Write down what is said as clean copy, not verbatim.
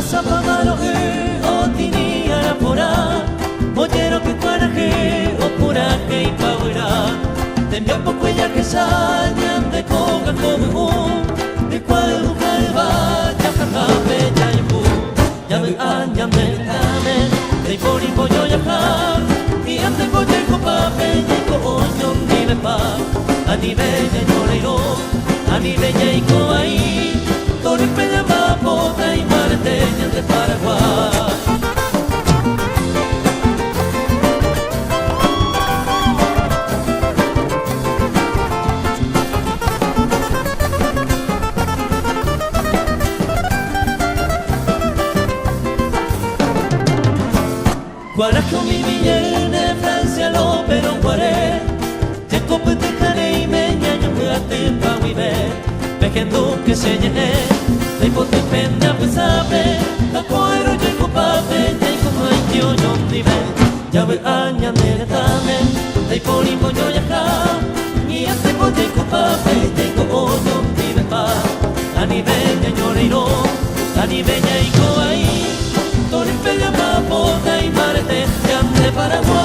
zapamalo o tinía pora mollero que cuaraje o coraje y paura tembió poco ella que salían de coca como de cual lugar vaya jajabe ya yembu ya me añame dame de por y pollo ya y ante coche copa peña y coño ni me pa a nivel de llorero a nivel y coaí Torre Peña Mapota y Marteña de Paraguay. Guarajo mi villel de Francia lo pero guaré te cope te jare y meña yo muerte pa viver vejendo que se llene de pote pena pues sabe la cuero llego pa peña y como hay yo nivel ya ve aña de tamen de polimo yo ya ja y hace pote copa peña y como yo nivel pa a nivel de llorero a nivel y co ahí Torre Peña Mapota y Marte de Paraguay